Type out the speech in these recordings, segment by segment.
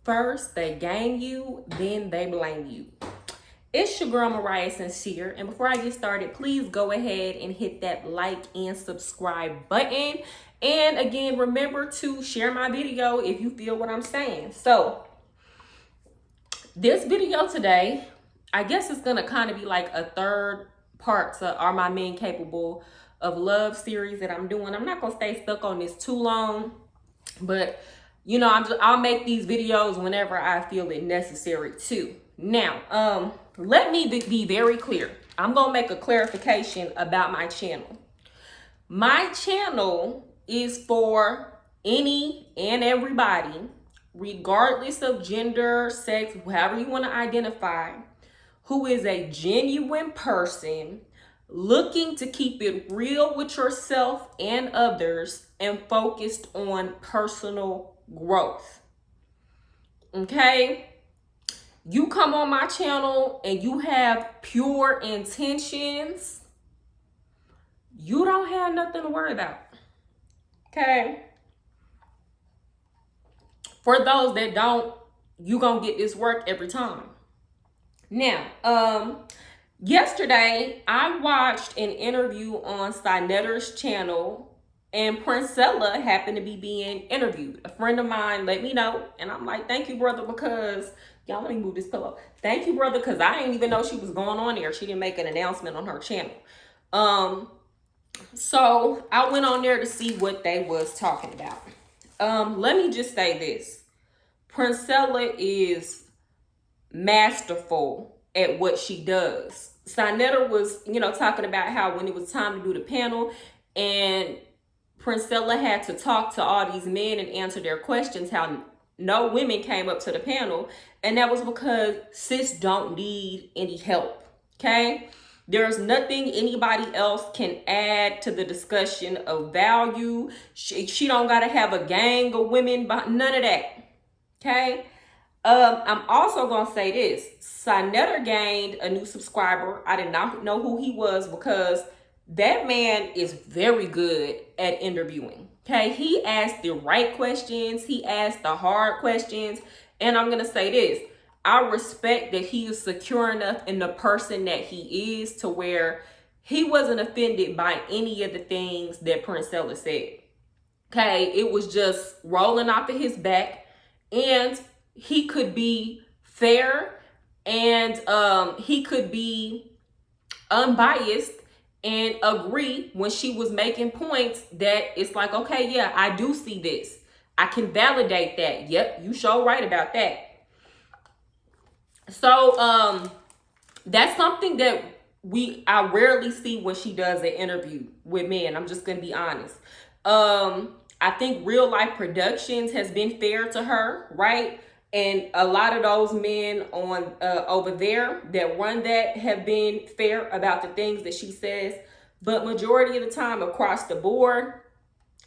First, they gang you, then they blame you. It's your girl Mariah Sincere, and before I get started, please go ahead and hit that like and subscribe button. And again, remember to share my video if you feel what I'm saying. So, this video today, I guess it's gonna kind of be like a third part to Are My Men Capable of Love series that I'm doing. I'm not gonna stay stuck on this too long, but you know, I'll make these videos whenever I feel it necessary to. Now, let me be very clear. I'm gonna make a clarification about my channel. My channel is for any and everybody, regardless of gender, sex, however you want to identify, who is a genuine person looking to keep it real with yourself and others and focused on personal growth. Okay? You come on my channel and you have pure intentions, you don't have nothing to worry about. Okay? For those that don't, you gonna get this work every time. Now, yesterday I watched an interview on Sinetter's channel, and Princella happened to be being interviewed. A friend of mine let me know, and I'm like, thank you, brother, because y'all, let me move this pillow. Thank you, brother, because I didn't even know she was going on there. She didn't make an announcement on her channel. So I went on there to see what they was talking about. Let me just say this. Princella is masterful at what she does. Sinetter was, talking about how when it was time to do the panel and Princella had to talk to all these men and answer their questions, how no women came up to the panel, and that was because sis don't need any help. Okay? There's nothing anybody else can add to the discussion of value. She don't gotta have a gang of women, but none of that. Okay? I'm also gonna say this. Sinetter gained a new subscriber. I did not know who he was because that man is very good at interviewing. Okay, he asked the right questions. He asked the hard questions. And I'm gonna say this. I respect that he is secure enough in the person that he is to where he wasn't offended by any of the things that Princella said. Okay, it was just rolling off of his back, and he could be fair, and he could be unbiased and agree when she was making points that it's like, okay, yeah, I do see this. I can validate that. Yep, you sure right about that. So that's something that I rarely see when she does an interview with men. I'm just gonna be honest. I think Real Life Productions has been fair to her, right? And a lot of those men on over there that run that have been fair about the things that she says. But majority of the time across the board,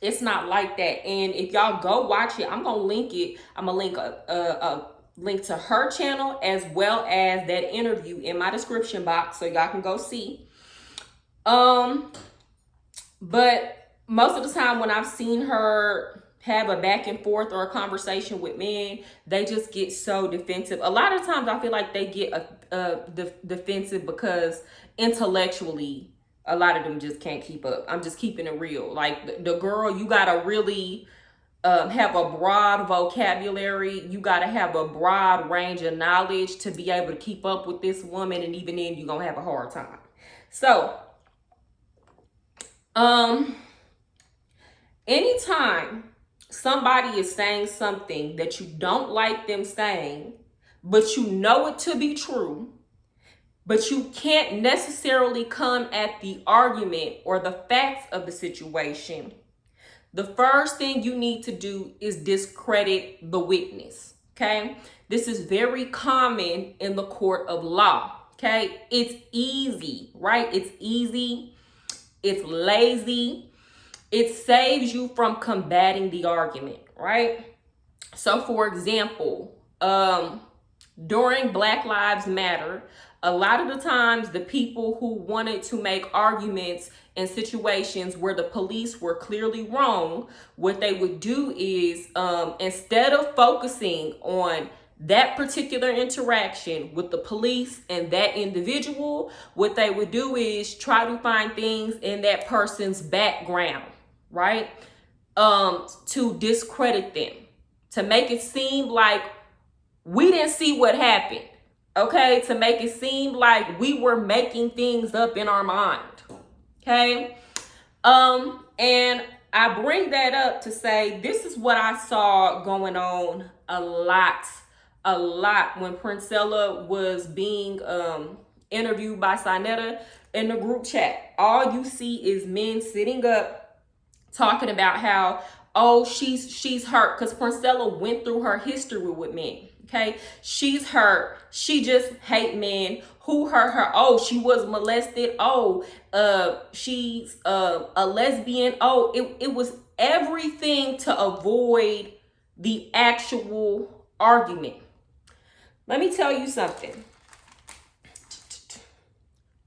it's not like that. And if y'all go watch it, I'm gonna link it. I'm gonna link a link to her channel as well as that interview in my description box so y'all can go see. But most of the time when I've seen her have a back and forth or a conversation with men, they just get so defensive. A lot of times I feel like they get defensive because intellectually a lot of them just can't keep up. I'm just keeping it real. Like the girl, you gotta really have a broad vocabulary. You got to have a broad range of knowledge to be able to keep up with this woman. And even then, you're going to have a hard time. So, anytime somebody is saying something that you don't like them saying, but you know it to be true, but you can't necessarily come at the argument or the facts of the situation, the first thing you need to do is discredit the witness, okay? This is very common in the court of law, okay? It's easy, right? It's easy. It's lazy. It saves you from combating the argument, right? So, for example, during Black Lives Matter, A lot of the times, the people who wanted to make arguments in situations where the police were clearly wrong, what they would do is, instead of focusing on that particular interaction with the police and that individual, what they would do is try to find things in that person's background, right? To discredit them, to make it seem like we didn't see what happened, okay? To make it seem like we were making things up in our mind, okay? And I bring that up to say this is what I saw going on a lot when Princella was being interviewed by Sinetta in the group chat. All you see is men sitting up talking about how, oh, she's hurt because Princella went through her history with men. Okay, she's hurt. She just hate men. Who hurt her? Oh, she was molested. Oh, she's a lesbian. Oh, it was everything to avoid the actual argument. Let me tell you something.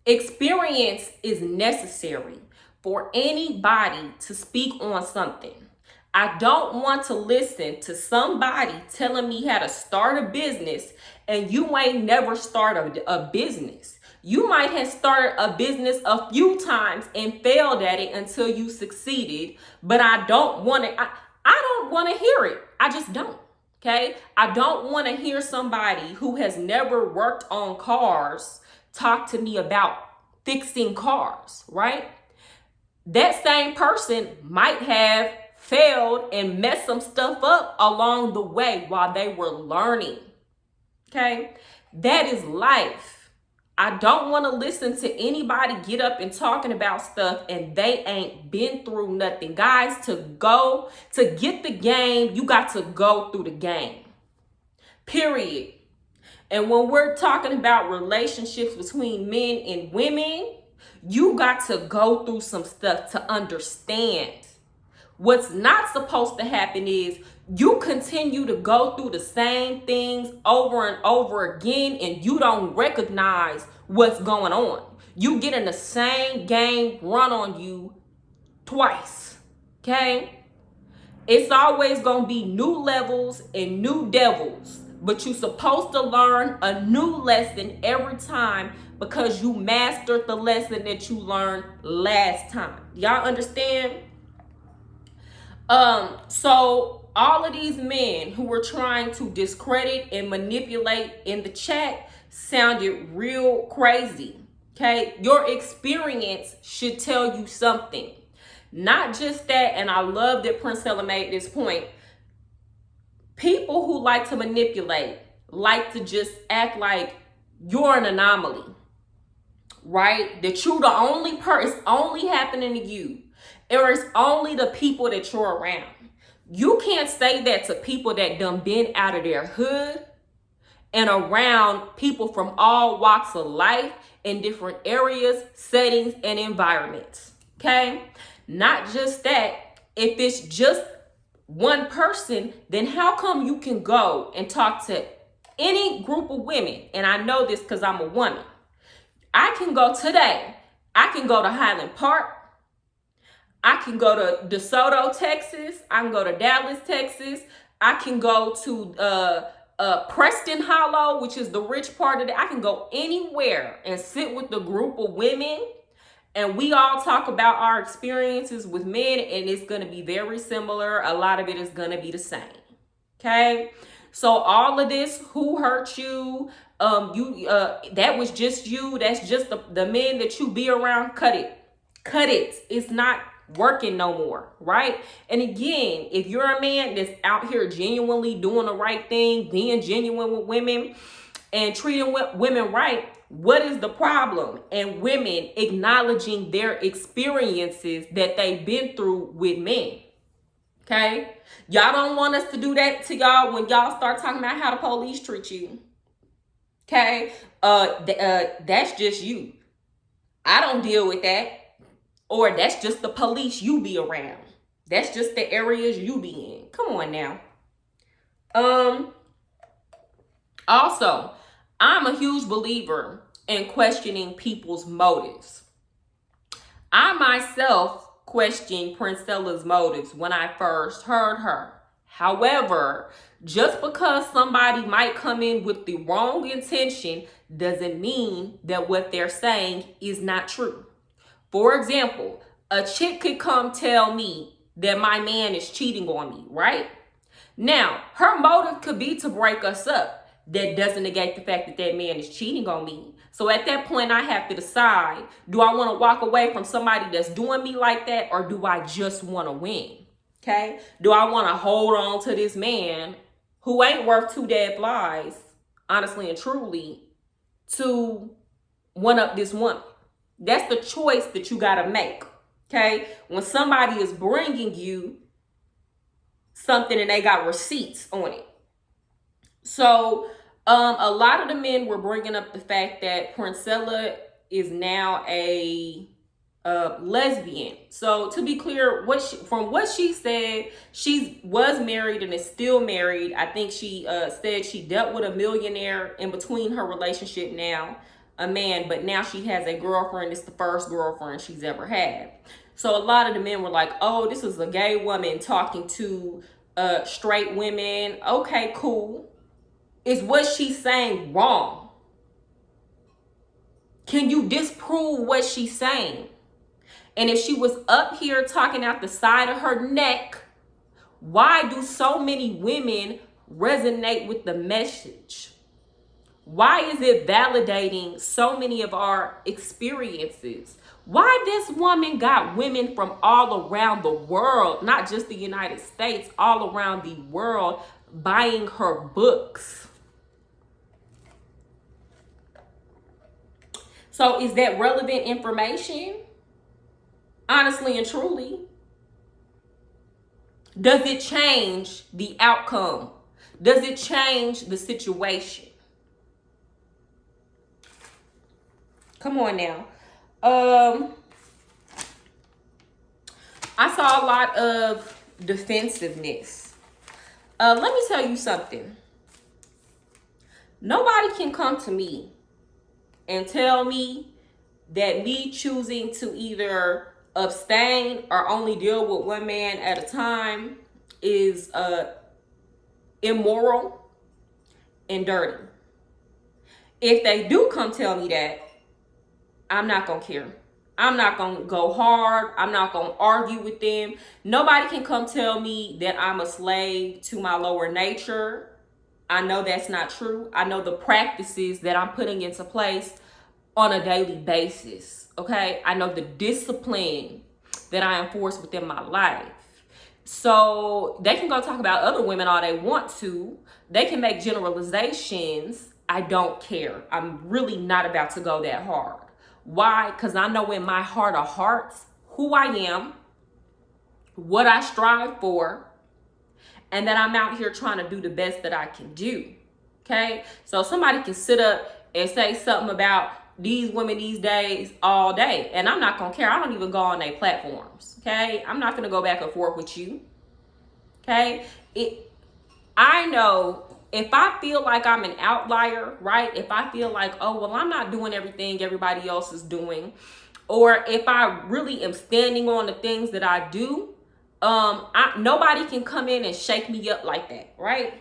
Experience is necessary for anybody to speak on something. I don't want to listen to somebody telling me how to start a business and you ain't never started a business. You might have started a business a few times and failed at it until you succeeded, but I don't want to, I don't want to hear it. I just don't. Okay. I don't want to hear somebody who has never worked on cars talk to me about fixing cars, right? That same person might have failed and messed some stuff up along the way while they were learning. Okay? That is life. I don't want to listen to anybody get up and talking about stuff and they ain't been through nothing. Guys, to get the game, you got to go through the game. Period. And when we're talking about relationships between men and women, you got to go through some stuff to understand. What's not supposed to happen is you continue to go through the same things over and over again and you don't recognize what's going on. You get in the same game run on you twice, okay? It's always going to be new levels and new devils, but you're supposed to learn a new lesson every time because you mastered the lesson that you learned last time. Y'all understand? So all of these men who were trying to discredit and manipulate in the chat sounded real crazy. Okay. Your experience should tell you something. Not just that. And I love that Princella made this point. People who like to manipulate, like to just act like you're an anomaly, right? That you're the only person, it's only happening to you. Or it's only the people that you're around. You can't say that to people that done been out of their hood and around people from all walks of life in different areas, settings, and environments. Okay? Not just that. If it's just one person, then how come you can go and talk to any group of women? And I know this because I'm a woman. I can go today. I can go to Highland Park. I can go to DeSoto, Texas. I can go to Dallas, Texas. I can go to Preston Hollow, which is the rich part of it. I can go anywhere and sit with the group of women and we all talk about our experiences with men, and it's going to be very similar. A lot of it is going to be the same. Okay? So all of this, who hurt you, that was just you. That's just the men that you be around. Cut it. Cut it. It's not working no more, right? And again, if you're a man that's out here genuinely doing the right thing, being genuine with women and treating women right, what is the problem? And women acknowledging their experiences that they've been through with men. Okay? Y'all don't want us to do that to y'all when y'all start talking about how the police treat you. Okay? That's just you. I don't deal with that. Or that's just the police you be around. That's just the areas you be in. Come on now. Also, I'm a huge believer and questioning people's motives. I myself questioned Princella's motives when I first heard her. However, just because somebody might come in with the wrong intention doesn't mean that what they're saying is not true. For example, a chick could come tell me that my man is cheating on me, right? Now, her motive could be to break us up. That doesn't negate the fact that that man is cheating on me. So at that point, I have to decide, do I want to walk away from somebody that's doing me like that, or do I just want to win? Okay? Do I want to hold on to this man who ain't worth two dead flies, honestly and truly, to one up this woman? That's the choice that you got to make. Okay? When somebody is bringing you something and they got receipts on it. So a lot of the men were bringing up the fact that Princella is now a lesbian. So to be clear, from what she said, she was married and is still married. I think she said she dealt with a millionaire in between her relationship now, a man, but now she has a girlfriend. It's the first girlfriend she's ever had. So a lot of the men were like, oh, this is a gay woman talking to straight women. Okay, cool. Is what she's saying wrong? Can you disprove what she's saying? And if she was up here talking out the side of her neck, why do so many women resonate with the message? Why is it validating so many of our experiences? Why this woman got women from all around the world, not just the United States, all around the world buying her books? So is that relevant information? Honestly and truly. Does it change the outcome? Does it change the situation? Come on now. I saw a lot of defensiveness. Let me tell you something. Nobody can come to me and tell me that me choosing to either abstain or only deal with one man at a time is immoral and dirty. If they do come tell me that, I'm not gonna care. I'm not gonna go hard. I'm not gonna argue with them. Nobody can come tell me that I'm a slave to my lower nature. I know that's not true. I know the practices that I'm putting into place on a daily basis, okay? I know the discipline that I enforce within my life. So they can go talk about other women all they want to. They can make generalizations. I don't care. I'm really not about to go that hard. Why? Because I know in my heart of hearts who I am, what I strive for, and that I'm out here trying to do the best that I can do, okay? So somebody can sit up and say something about these women these days all day, and I'm not gonna care. I don't even go on their platforms, okay? I'm not gonna go back and forth with you, okay? I know if I feel like I'm an outlier, right? If I feel like, oh, well, I'm not doing everything everybody else is doing, or if I really am standing on the things that I do, nobody can come in and shake me up like that, right?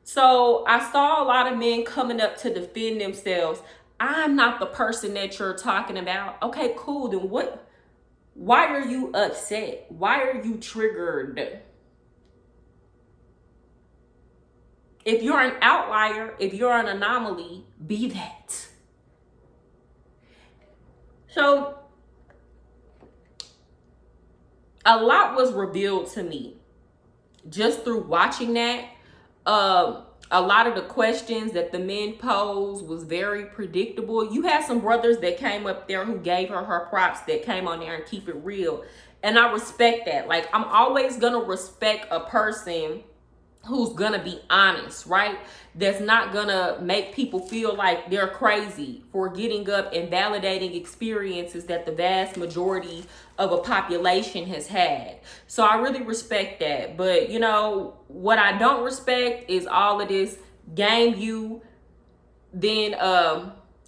So I saw a lot of men coming up to defend themselves. I'm not the person that you're talking about. Okay, cool. Then why are you upset? Why are you triggered? If you're an outlier, if you're an anomaly, be that. So a lot was revealed to me just through watching that. A lot of the questions that the men posed was very predictable. You had some brothers that came up there who gave her props, that came on there and keep it real. And I respect that. Like, I'm always going to respect a person who's gonna be honest, right? That's not gonna make people feel like they're crazy for getting up and validating experiences that the vast majority of a population has had. So I really respect that. But you know, what I don't respect is all of this game you, then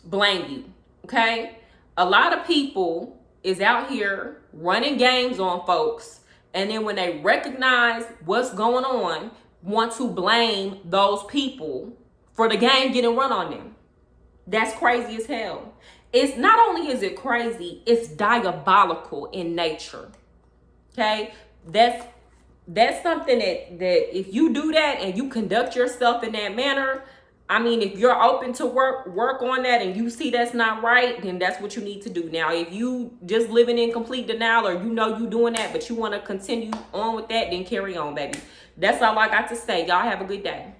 blame you. Okay? A lot of people is out here running games on folks, and then when they recognize what's going on, want to blame those people for the game getting run on them. That's crazy as hell. It's not only is it crazy, it's diabolical in nature. Okay? That's something that if you do that and you conduct yourself in that manner, I mean, if you're open to work on that and you see that's not right, then that's what you need to do. Now, if you just living in complete denial, or you know you doing that, but you want to continue on with that, then carry on, baby. That's all I got to say. Y'all have a good day.